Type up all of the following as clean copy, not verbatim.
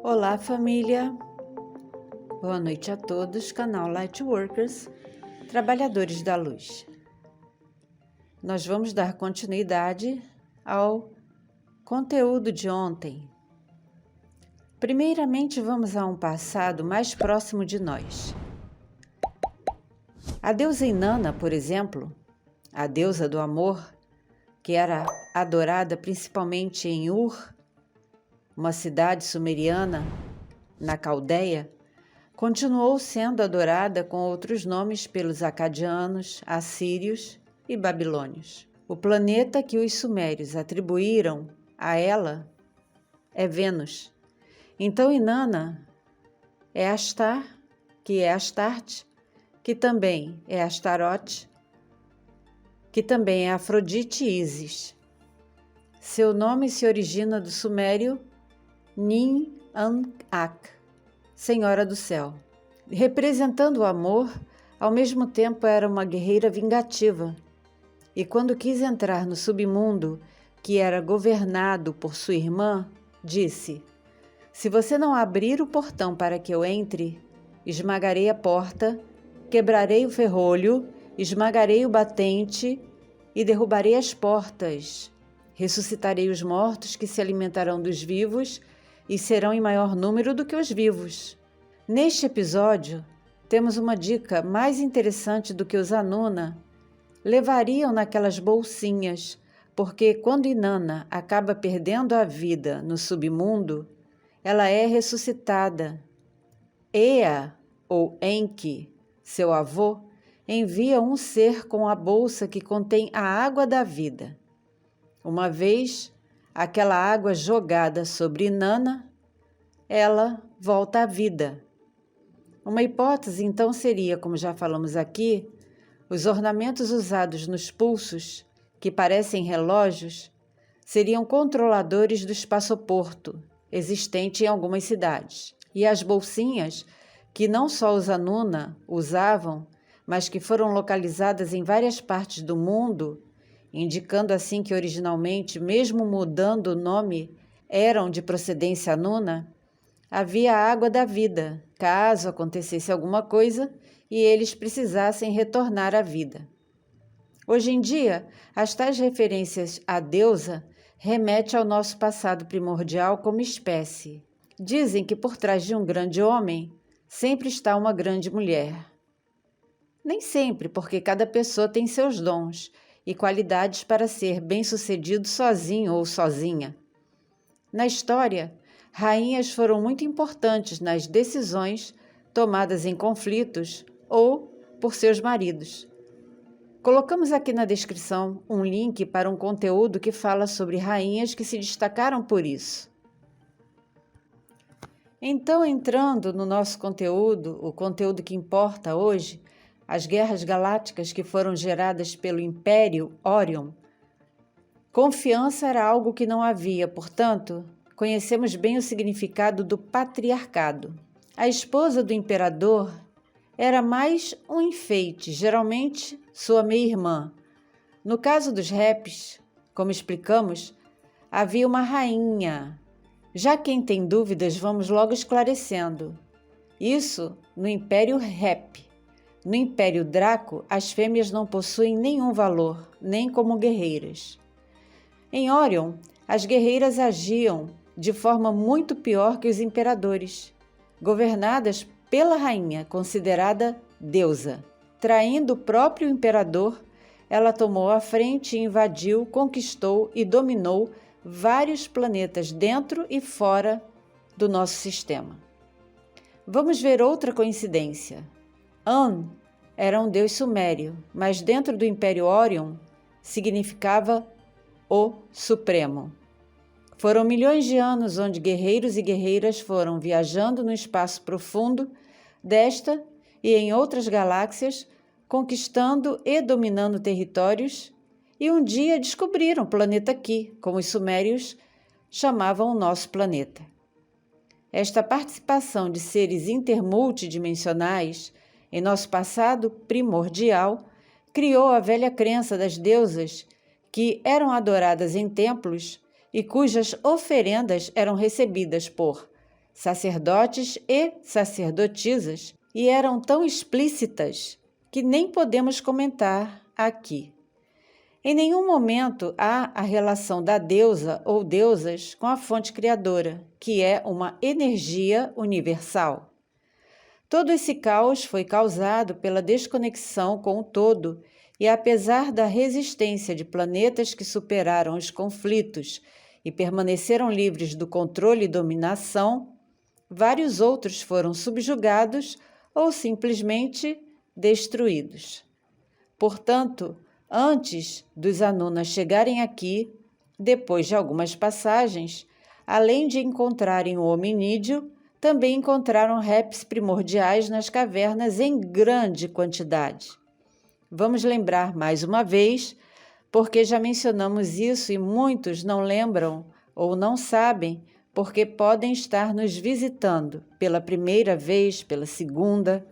Olá, família! Boa noite a todos, canal Lightworkers, Trabalhadores da Luz. Nós vamos dar continuidade ao conteúdo de ontem. Primeiramente, vamos a um passado mais próximo de nós. A deusa Inanna, por exemplo, a deusa do amor, que era adorada principalmente em Ur, uma cidade sumeriana, na Caldeia, continuou sendo adorada com outros nomes pelos acadianos, assírios e babilônios. O planeta que os sumérios atribuíram a ela é Vênus. Então Inanna é Ashtar, que é Astarte, que também é Astarote, que também é Afrodite e Ísis. Seu nome se origina do sumério Nin-an-ak, Senhora do Céu. Representando o amor, ao mesmo tempo era uma guerreira vingativa. E quando quis entrar no submundo, que era governado por sua irmã, disse: "Se você não abrir o portão para que eu entre, esmagarei a porta, quebrarei o ferrolho, esmagarei o batente e derrubarei as portas. Ressuscitarei os mortos que se alimentarão dos vivos e serão em maior número do que os vivos." Neste episódio, temos uma dica mais interessante do que os Anuna levariam naquelas bolsinhas, porque quando Inanna acaba perdendo a vida no submundo, ela é ressuscitada. Ea, ou Enki, seu avô, envia um ser com a bolsa que contém a água da vida. Uma vez aquela água jogada sobre Inanna, ela volta à vida. Uma hipótese então seria, como já falamos aqui, os ornamentos usados nos pulsos, que parecem relógios, seriam controladores do espaçoporto existente em algumas cidades. E as bolsinhas, que não só os Anuna usavam, mas que foram localizadas em várias partes do mundo, indicando assim que originalmente, mesmo mudando o nome, eram de procedência Anuna, havia a água da vida, caso acontecesse alguma coisa e eles precisassem retornar à vida. Hoje em dia, as tais referências à deusa remetem ao nosso passado primordial como espécie. Dizem que por trás de um grande homem sempre está uma grande mulher. Nem sempre, porque cada pessoa tem seus dons e qualidades para ser bem-sucedido sozinho ou sozinha. Na história, rainhas foram muito importantes nas decisões tomadas em conflitos ou por seus maridos. Colocamos aqui na descrição um link para um conteúdo que fala sobre rainhas que se destacaram por isso. Então, entrando no nosso conteúdo, o conteúdo que importa hoje, as guerras galácticas que foram geradas pelo Império Orion, confiança era algo que não havia, portanto, conhecemos bem o significado do patriarcado. A esposa do imperador era mais um enfeite, geralmente sua meia-irmã. No caso dos Repes, como explicamos, havia uma rainha. Já quem tem dúvidas, vamos logo esclarecendo. Isso no Império Rep. No Império Draco, as fêmeas não possuem nenhum valor, nem como guerreiras. Em Orion, as guerreiras agiam de forma muito pior que os imperadores, governadas pela rainha, considerada deusa. Traindo o próprio imperador, ela tomou a frente e invadiu, conquistou e dominou vários planetas dentro e fora do nosso sistema. Vamos ver outra coincidência. An era um deus sumério, mas dentro do Império Orion significava o Supremo. Foram milhões de anos onde guerreiros e guerreiras foram viajando no espaço profundo desta e em outras galáxias, conquistando e dominando territórios, e um dia descobriram o planeta Ki, como os sumérios chamavam o nosso planeta. Esta participação de seres intermultidimensionais em nosso passado primordial criou a velha crença das deusas que eram adoradas em templos e cujas oferendas eram recebidas por sacerdotes e sacerdotisas e eram tão explícitas que nem podemos comentar aqui. Em nenhum momento há a relação da deusa ou deusas com a fonte criadora, que é uma energia universal. Todo esse caos foi causado pela desconexão com o todo e, apesar da resistência de planetas que superaram os conflitos e permaneceram livres do controle e dominação, vários outros foram subjugados ou simplesmente destruídos. Portanto, antes dos Anunas chegarem aqui, depois de algumas passagens, além de encontrarem o hominídeo, também encontraram répteis primordiais nas cavernas em grande quantidade. Vamos lembrar mais uma vez, porque já mencionamos isso e muitos não lembram ou não sabem, porque podem estar nos visitando pela primeira vez, pela segunda.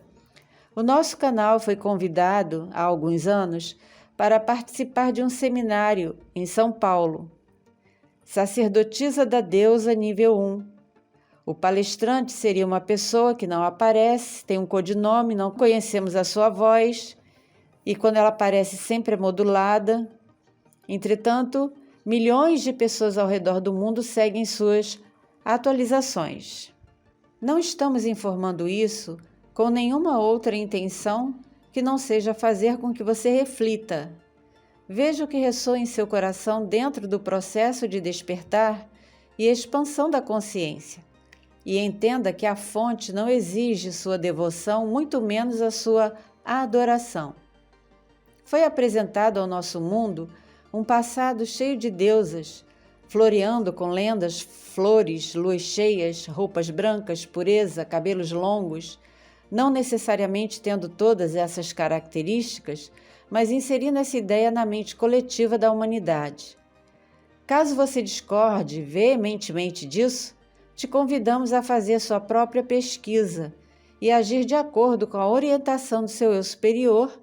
O nosso canal foi convidado há alguns anos para participar de um seminário em São Paulo. Sacerdotisa da Deusa nível 1. O palestrante seria uma pessoa que não aparece, tem um codinome, não conhecemos a sua voz, e quando ela aparece sempre é modulada. Entretanto, milhões de pessoas ao redor do mundo seguem suas atualizações. Não estamos informando isso com nenhuma outra intenção que não seja fazer com que você reflita. Veja o que ressoa em seu coração dentro do processo de despertar e expansão da consciência. E entenda que a fonte não exige sua devoção, muito menos a sua adoração. Foi apresentado ao nosso mundo um passado cheio de deusas, floreando com lendas, flores, luas cheias, roupas brancas, pureza, cabelos longos, não necessariamente tendo todas essas características, mas inserindo essa ideia na mente coletiva da humanidade. Caso você discorde veementemente disso, te convidamos a fazer sua própria pesquisa e agir de acordo com a orientação do seu eu superior,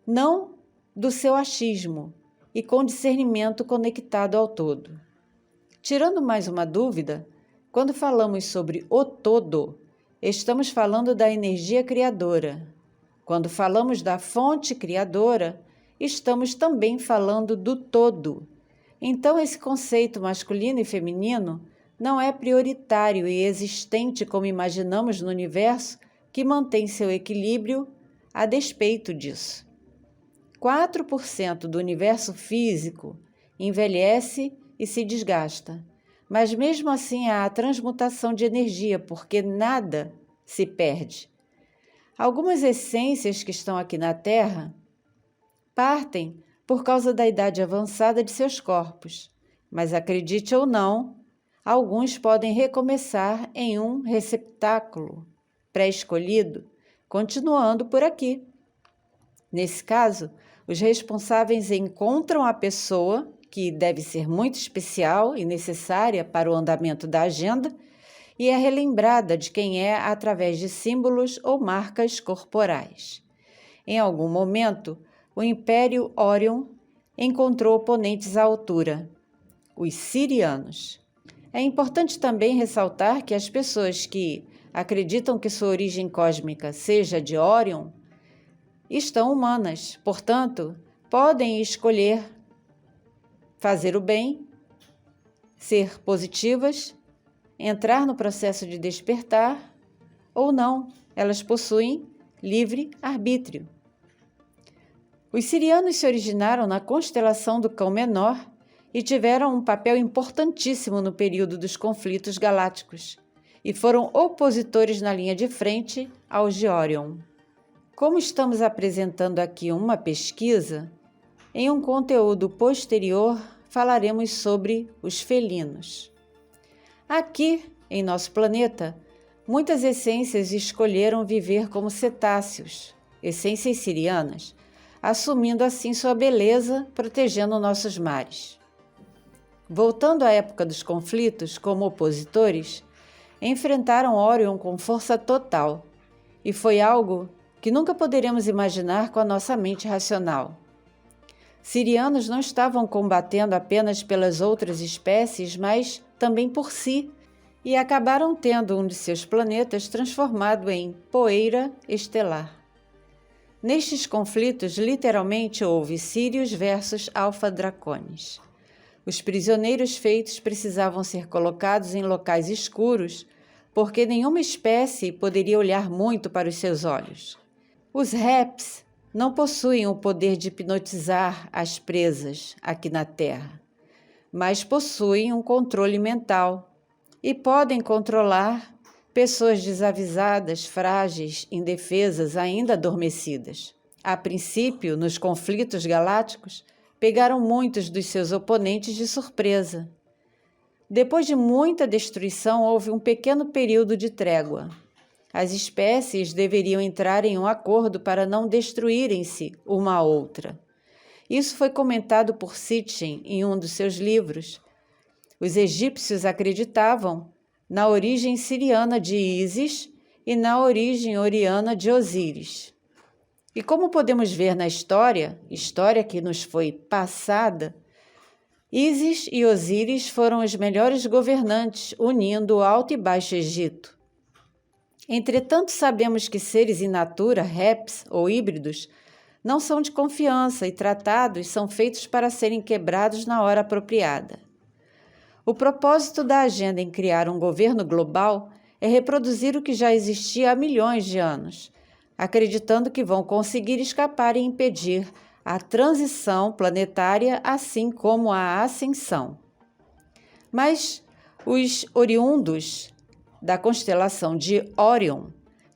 não do seu achismo, e com discernimento conectado ao todo. Tirando mais uma dúvida, quando falamos sobre o todo, estamos falando da energia criadora. Quando falamos da fonte criadora, estamos também falando do todo. Então, esse conceito masculino e feminino não é prioritário e existente como imaginamos no universo, que mantém seu equilíbrio a despeito disso. 4% do universo físico envelhece e se desgasta, mas mesmo assim há a transmutação de energia, porque nada se perde. Algumas essências que estão aqui na Terra partem por causa da idade avançada de seus corpos, mas acredite ou não, alguns podem recomeçar em um receptáculo pré-escolhido, continuando por aqui. Nesse caso, os responsáveis encontram a pessoa, que deve ser muito especial e necessária para o andamento da agenda, e é relembrada de quem é através de símbolos ou marcas corporais. Em algum momento, o Império Orion encontrou oponentes à altura, os Sirianos. É importante também ressaltar que as pessoas que acreditam que sua origem cósmica seja de Orion estão humanas, portanto, podem escolher fazer o bem, ser positivas, entrar no processo de despertar ou não. Elas possuem livre arbítrio. Os sirianos se originaram na constelação do Cão Menor e tiveram um papel importantíssimo no período dos conflitos galácticos e foram opositores na linha de frente aos de Orion. Como estamos apresentando aqui uma pesquisa, em um conteúdo posterior falaremos sobre os felinos. Aqui, em nosso planeta, muitas essências escolheram viver como cetáceos, essências sirianas, assumindo assim sua beleza, protegendo nossos mares. Voltando à época dos conflitos, como opositores, enfrentaram Orion com força total, e foi algo que nunca poderemos imaginar com a nossa mente racional. Sirianos não estavam combatendo apenas pelas outras espécies, mas também por si, e acabaram tendo um de seus planetas transformado em poeira estelar. Nestes conflitos, literalmente houve Sírios versus Alpha Draconis. Os prisioneiros feitos precisavam ser colocados em locais escuros, porque nenhuma espécie poderia olhar muito para os seus olhos. Os Reps não possuem o poder de hipnotizar as presas aqui na Terra, mas possuem um controle mental e podem controlar pessoas desavisadas, frágeis, indefesas, ainda adormecidas. A princípio, nos conflitos galácticos, pegaram muitos dos seus oponentes de surpresa. Depois de muita destruição, houve um pequeno período de trégua. As espécies deveriam entrar em um acordo para não destruírem-se uma a outra. Isso foi comentado por Sitchin em um dos seus livros. Os egípcios acreditavam na origem siriana de Ísis e na origem oriana de Osíris. E como podemos ver na história que nos foi passada, Ísis e Osíris foram os melhores governantes, unindo o Alto e Baixo Egito. Entretanto, sabemos que seres in natura, reps ou híbridos, não são de confiança e tratados são feitos para serem quebrados na hora apropriada. O propósito da agenda em criar um governo global é reproduzir o que já existia há milhões de anos, acreditando que vão conseguir escapar e impedir a transição planetária, assim como a ascensão. Mas os oriundos da constelação de Órion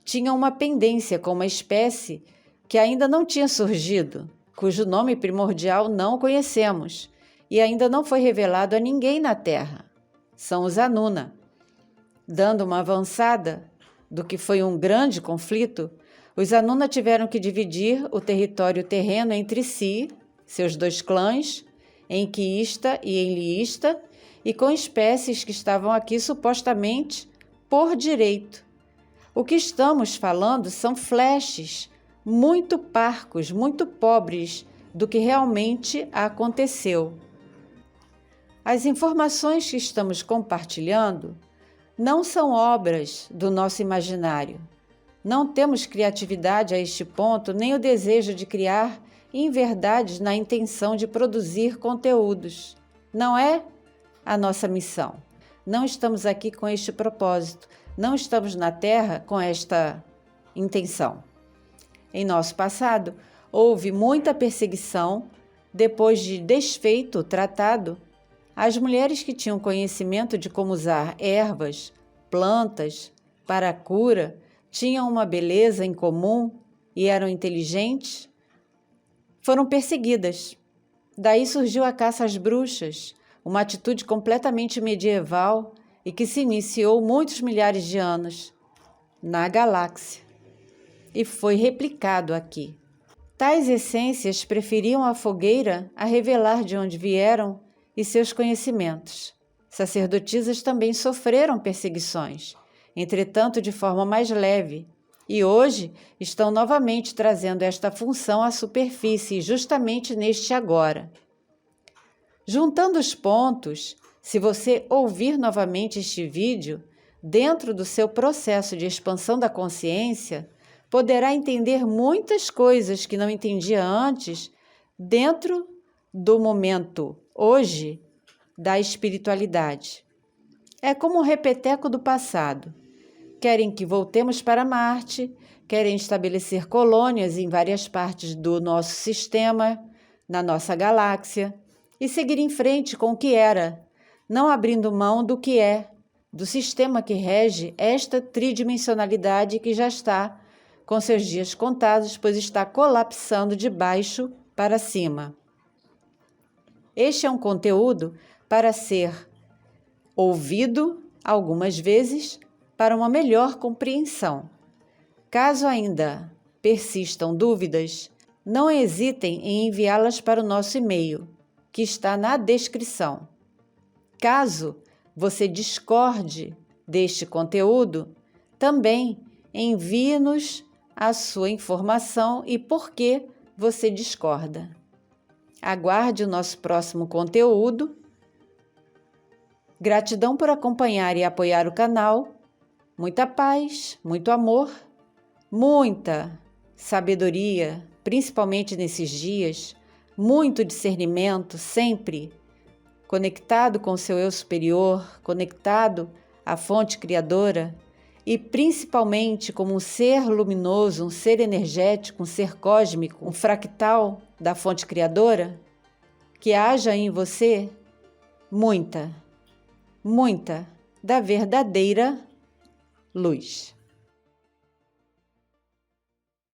tinham uma pendência com uma espécie que ainda não tinha surgido, cujo nome primordial não conhecemos e ainda não foi revelado a ninguém na Terra. São os Anuna. Dando uma avançada do que foi um grande conflito, os Anuna tiveram que dividir o território terreno entre si, seus dois clãs, Enquista e Enlista, e com espécies que estavam aqui supostamente por direito. O que estamos falando são flashes muito parcos, muito pobres do que realmente aconteceu. As informações que estamos compartilhando não são obras do nosso imaginário. Não temos criatividade a este ponto, nem o desejo de criar inverdades na intenção de produzir conteúdos. Não é a nossa missão. Não estamos aqui com este propósito. Não estamos na Terra com esta intenção. Em nosso passado, houve muita perseguição. Depois de desfeito o tratado, as mulheres que tinham conhecimento de como usar ervas, plantas para a cura, tinham uma beleza em comum e eram inteligentes, foram perseguidas. Daí surgiu a caça às bruxas, uma atitude completamente medieval e que se iniciou muitos milhares de anos na galáxia e foi replicado aqui. Tais essências preferiam a fogueira a revelar de onde vieram e seus conhecimentos. Sacerdotisas também sofreram perseguições, entretanto de forma mais leve, e hoje estão novamente trazendo esta função à superfície, justamente neste agora. Juntando os pontos, se você ouvir novamente este vídeo, dentro do seu processo de expansão da consciência, poderá entender muitas coisas que não entendia antes dentro do momento, hoje, da espiritualidade. É como um repeteco do passado. Querem que voltemos para Marte, querem estabelecer colônias em várias partes do nosso sistema, na nossa galáxia, e seguir em frente com o que era, não abrindo mão do que é, do sistema que rege esta tridimensionalidade que já está com seus dias contados, pois está colapsando de baixo para cima. Este é um conteúdo para ser ouvido algumas vezes para uma melhor compreensão. Caso ainda persistam dúvidas, não hesitem em enviá-las para o nosso e-mail, que está na descrição. Caso você discorde deste conteúdo, também envie-nos a sua informação e por que você discorda. Aguarde o nosso próximo conteúdo. Gratidão por acompanhar e apoiar o canal. Muita paz, muito amor, muita sabedoria, principalmente nesses dias, muito discernimento, sempre conectado com o seu eu superior, conectado à fonte criadora e principalmente como um ser luminoso, um ser energético, um ser cósmico, um fractal da fonte criadora, que haja em você muita da verdadeira luz.